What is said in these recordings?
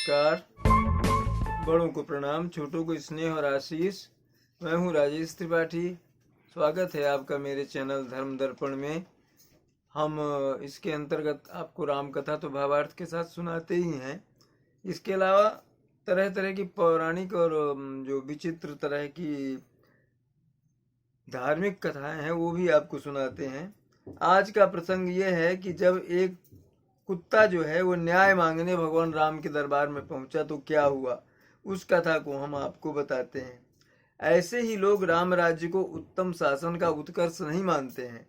नमस्कार। बड़ों को प्रणाम, छोटों को स्नेह और आशीष। मैं हूँ राजेश त्रिपाठी। स्वागत है आपका मेरे चैनल धर्म दर्पण में। हम इसके अंतर्गत आपको राम कथा तो भावार्थ के साथ सुनाते ही हैं। इसके अलावा तरह तरह की पौराणिक और जो विचित्र तरह की धार्मिक कथाएं हैं वो भी आपको सुनाते हैं। आज का प्रसंग ये है कि जब एक कुत्ता जो है वो न्याय मांगने भगवान राम के दरबार में पहुंचा तो क्या हुआ, उस कथा को हम आपको बताते हैं। ऐसे ही लोग राम राज्य को उत्तम शासन का उत्कर्ष नहीं मानते हैं।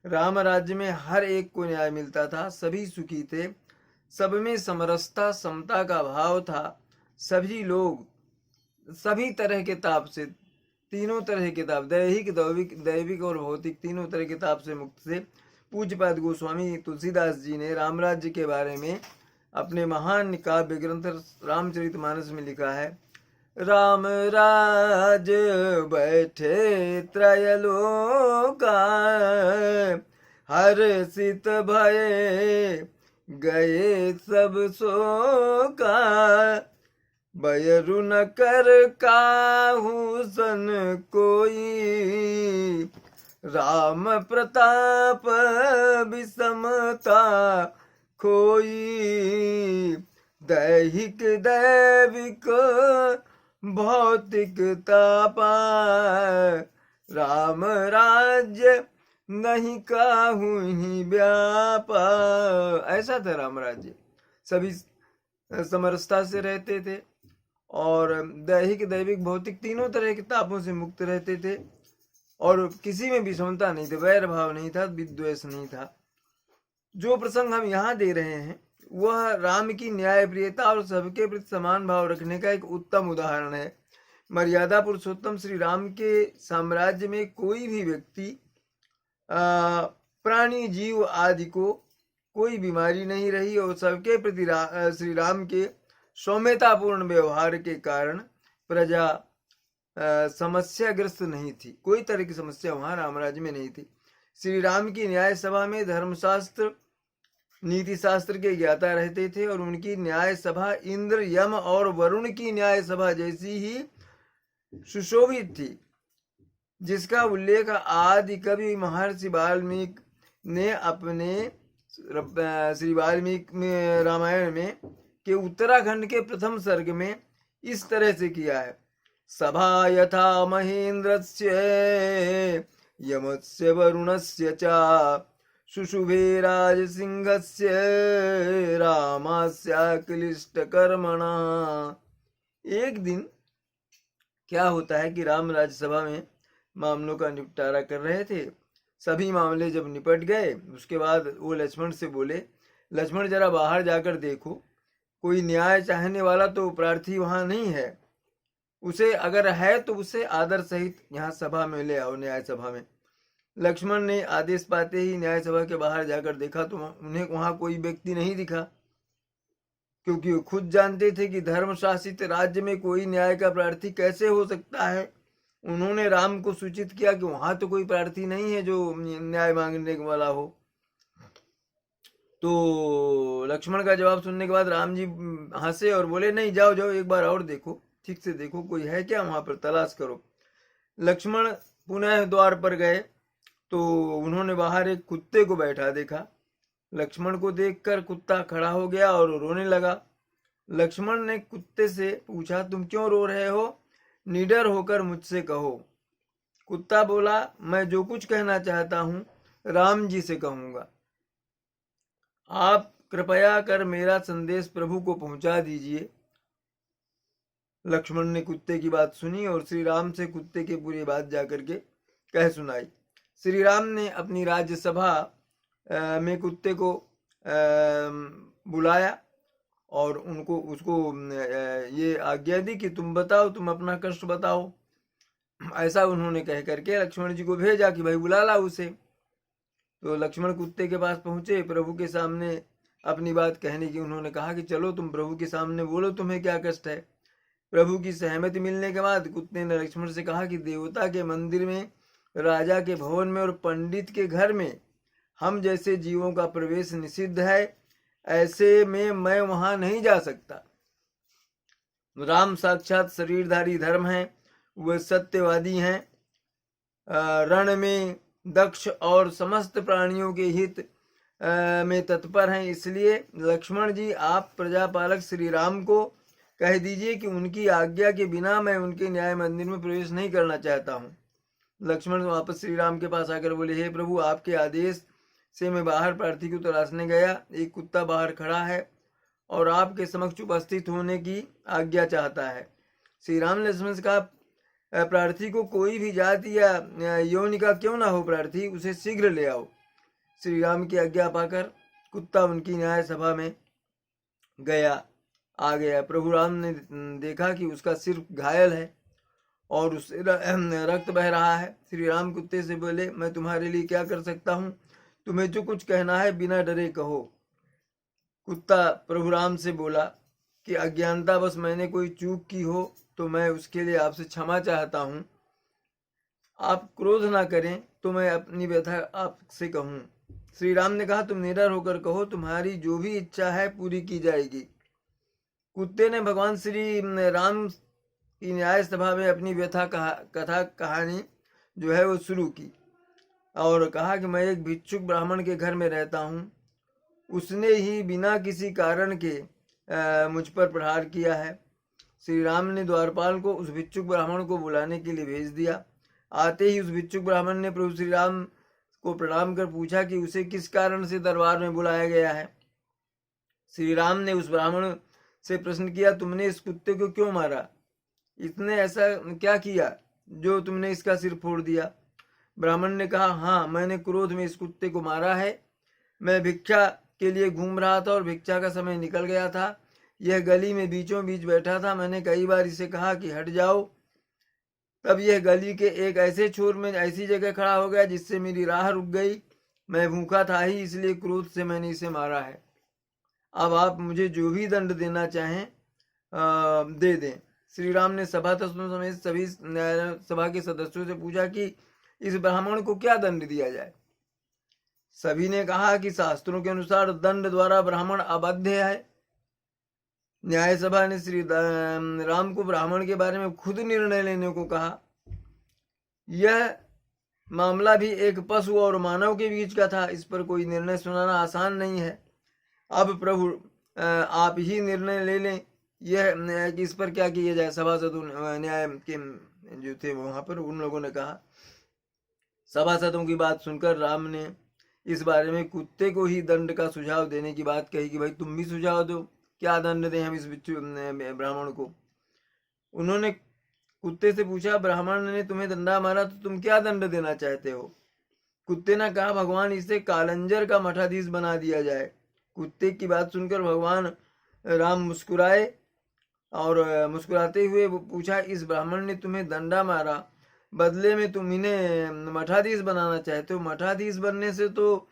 राम राज्य में हर एक को न्याय मिलता था, सभी सुखी थे, सब में समरसता समता का भाव था। सभी लोग सभी तरह के ताप से, तीनों तरह के ताप, दैहिक दैविक और भौतिक तीनों तरह के ताप से मुक्त थे। पूज्यपाद गोस्वामी तुलसीदास जी ने राम राज्य के बारे में अपने महान काव्य ग्रंथ रामचरितमानस में लिखा है। राम राज बैठे त्रयलोका, हर्षित भये गए सब शोका, बयरु न कर काहू सन कोई, राम प्रताप विषमता खोई, दैहिक दैविक भौतिक तापा, राम राज्य नहीं काहू ही व्यापा। ऐसा था राम राज्य। सभी समरसता से रहते थे और दैहिक दैविक भौतिक तीनों तरह के तापों से मुक्त रहते थे और किसी में विषमता नहीं थी, वैर भाव नहीं था, विद्वेष नहीं था। जो प्रसंग हम यहाँ दे रहे हैं वह राम की न्याय प्रियता और सबके प्रति समान भाव रखने का एक उत्तम उदाहरण है। मर्यादा पुरुषोत्तम श्री राम के साम्राज्य में कोई भी व्यक्ति प्राणी जीव आदि को कोई बीमारी नहीं रही और सबके प्रति श्री राम के सौम्यतापूर्ण व्यवहार के कारण प्रजा समस्याग्रस्त नहीं थी। कोई तरह की समस्या वहां राम राज्य में नहीं थी। श्री राम की न्याय सभा में धर्मशास्त्र नीति शास्त्र के ज्ञाता रहते थे और उनकी न्याय सभा इंद्र यम और वरुण की न्याय सभा जैसी ही सुशोभित थी, जिसका उल्लेख आदि कवि महर्षि वाल्मीकि ने अपने श्री वाल्मीकि रामायण में के उत्तराखंड के प्रथम सर्ग में इस तरह से किया है। सभा यथा महेन्द्रस्य यमस्य वरुणस्य च, शुशुभे राजसिंहस्य रामास्याक्लिष्ट कर्मणा। एक दिन क्या होता है कि राम राज्यसभा में मामलों का निपटारा कर रहे थे। सभी मामले जब निपट गए उसके बाद वो लक्ष्मण से बोले, लक्ष्मण जरा बाहर जाकर देखो, कोई न्याय चाहने वाला तो प्रार्थी वहां नहीं है, उसे अगर है तो उसे आदर सहित यहाँ सभा में ले आओ, न्याय सभा में। लक्ष्मण ने आदेश पाते ही न्याय सभा के बाहर जाकर देखा तो उन्हें वहां कोई व्यक्ति नहीं दिखा, क्योंकि वो खुद जानते थे कि धर्म शासित राज्य में कोई न्याय का प्रार्थी कैसे हो सकता है। उन्होंने राम को सूचित किया कि वहां तो कोई प्रार्थी नहीं है जो न्याय मांगने वाला हो। तो लक्ष्मण का जवाब सुनने के बाद राम जी हंसे और बोले, नहीं, जाओ जाओ, एक बार और देखो, ठीक से देखो, कोई है क्या वहां पर, तलाश करो। लक्ष्मण पुनः द्वार पर गए तो उन्होंने बाहर एक कुत्ते को बैठा देखा। लक्ष्मण को देखकर कुत्ता खड़ा हो गया और रोने लगा। लक्ष्मण ने कुत्ते से पूछा, तुम क्यों रो रहे हो? निडर होकर मुझसे कहो। कुत्ता बोला, मैं जो कुछ कहना चाहता हूँ राम जी से कहूंगा, आप कृपया कर मेरा संदेश प्रभु को पहुंचा दीजिए। लक्ष्मण ने कुत्ते की बात सुनी और श्री राम से कुत्ते की पूरी बात जाकर के कह सुनाई। श्री राम ने अपनी राज्यसभा में कुत्ते को बुलाया और उसको ये आज्ञा दी कि तुम बताओ, तुम अपना कष्ट बताओ। ऐसा उन्होंने कह करके लक्ष्मण जी को भेजा कि भाई बुला ला उसे। तो लक्ष्मण कुत्ते के पास पहुंचे, प्रभु के सामने अपनी बात कहने की उन्होंने कहा कि चलो तुम प्रभु के सामने बोलो, तुम्हें क्या कष्ट है। प्रभु की सहमति मिलने के बाद कुत्ते ने लक्ष्मण से कहा कि देवता के मंदिर में, राजा के भवन में और पंडित के घर में हम जैसे जीवों का प्रवेश निषिद्ध है, ऐसे में मैं वहां नहीं जा सकता। राम साक्षात शरीरधारी धर्म हैं, वह सत्यवादी हैं, रण में दक्ष और समस्त प्राणियों के हित में तत्पर हैं। इसलिए लक्ष्मण जी, आप प्रजापालक श्री राम को कह दीजिए कि उनकी आज्ञा के बिना मैं उनके न्याय मंदिर में प्रवेश नहीं करना चाहता हूँ। लक्ष्मण वापस श्री राम के पास आकर बोले, हे प्रभु, आपके आदेश से मैं बाहर प्रार्थी को तलाशने गया। एक कुत्ता बाहर खड़ा है और आपके समक्ष उपस्थित होने की आज्ञा चाहता है। श्री राम ने लक्ष्मण से कहा, प्रार्थी को कोई भी जाति या योनि का क्यों ना हो प्रार्थी, उसे शीघ्र ले आओ। श्री राम की आज्ञा पाकर कुत्ता उनकी न्याय सभा में आ गया। प्रभु राम ने देखा कि उसका सिर घायल है और उससे रक्त बह रहा है। श्री राम कुत्ते से बोले, मैं तुम्हारे लिए क्या कर सकता हूँ? तुम्हें जो कुछ कहना है बिना डरे कहो। कुत्ता प्रभु राम से बोला कि अज्ञानता बस मैंने कोई चूक की हो तो मैं उसके लिए आपसे क्षमा चाहता हूँ। आप क्रोध ना करें तो मैं अपनी व्यथा आपसे कहूँ। श्री राम ने कहा, तुम निडर होकर कहो, तुम्हारी जो भी इच्छा है पूरी की जाएगी। कुत्ते ने भगवान श्री राम की न्याय सभा में अपनी व्यथा कथा कहानी जो है वो शुरू की और कहा कि मैं एक भिक्षुक ब्राह्मण के घर में रहता हूँ। उसने ही बिना किसी कारण के मुझ पर प्रहार किया है। श्री राम ने द्वारपाल को उस भिक्षुक ब्राह्मण को बुलाने के लिए भेज दिया। आते ही उस भिक्षुक ब्राह्मण ने प्रभु श्री राम को प्रणाम कर पूछा कि उसे किस कारण से दरबार में बुलाया गया है। श्री राम ने उस ब्राह्मण से प्रश्न किया, तुमने इस कुत्ते को क्यों मारा? इसने ऐसा क्या किया जो तुमने इसका सिर फोड़ दिया? ब्राह्मण ने कहा, हाँ, मैंने क्रोध में इस कुत्ते को मारा है। मैं भिक्षा के लिए घूम रहा था और भिक्षा का समय निकल गया था। यह गली में बीचों बीच बैठा था। मैंने कई बार इसे कहा कि हट जाओ, तब यह गली के एक ऐसे छोर में ऐसी जगह खड़ा हो गया जिससे मेरी राह रुक गई। मैं भूखा था ही, इसलिए क्रोध से मैंने इसे मारा है। अब आप मुझे जो भी दंड देना चाहें दे दें। श्री राम ने सभा समेत सभी सभा के सदस्यों से पूछा कि इस ब्राह्मण को क्या दंड दिया जाए। सभी ने कहा कि शास्त्रों के अनुसार दंड द्वारा ब्राह्मण अबाध्य है। न्याय सभा ने श्री राम को ब्राह्मण के बारे में खुद निर्णय लेने को कहा। यह मामला भी एक पशु और मानव के बीच का था। इस पर कोई निर्णय सुनाना आसान नहीं है। अब प्रभु आप ही निर्णय ले लें यह इस पर क्या किया जाए। सभासदों न्याय के जो थे वहां पर उन लोगों ने कहा। सभासदों की बात सुनकर राम ने इस बारे में कुत्ते को ही दंड का सुझाव देने की बात कही कि भाई तुम भी सुझाव दो, क्या दंड दें हम इस ब्राह्मण को। उन्होंने कुत्ते से पूछा, ब्राह्मण ने तुम्हें दंडा मारा तो तुम क्या दंड देना चाहते हो? कुत्ते ने कहा, भगवान इसे कालंजर का मठाधीश बना दिया जाए। कुत्ते की बात सुनकर भगवान राम मुस्कुराए और मुस्कुराते हुए पूछा, इस ब्राह्मण ने तुम्हें दंडा मारा, बदले में तुम इन्हें मठाधीश बनाना चाहते हो? मठाधीश बनने से तो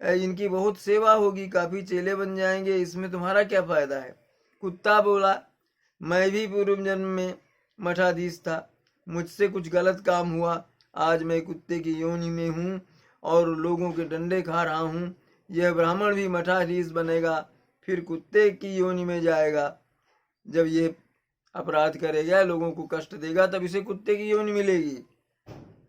इनकी बहुत सेवा होगी, काफी चेले बन जाएंगे, इसमें तुम्हारा क्या फायदा है? कुत्ता बोला, मैं भी पूर्व जन्म में मठाधीश था, मुझसे कुछ गलत काम हुआ, आज मैं कुत्ते की योनि में हूँ और लोगों के डंडे खा रहा हूँ। यह ब्राह्मण भी मठाधीश बनेगा, फिर कुत्ते की योनि में जाएगा। जब ये अपराध करेगा, लोगों को कष्ट देगा, तब इसे कुत्ते की योनि मिलेगी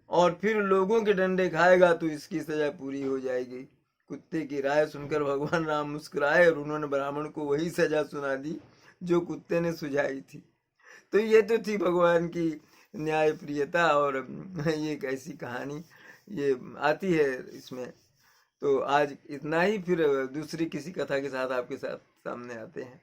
और फिर लोगों के डंडे खाएगा तो इसकी सजा पूरी हो जाएगी। कुत्ते की राय सुनकर भगवान राम मुस्कुराए और उन्होंने ब्राह्मण को वही सजा सुना दी जो कुत्ते ने सुझाई थी। तो ये तो थी भगवान की न्याय प्रियता और ये एक ऐसी कहानी ये आती है इसमें। तो आज इतना ही, फिर दूसरी किसी कथा के साथ आपके साथ सामने आते हैं।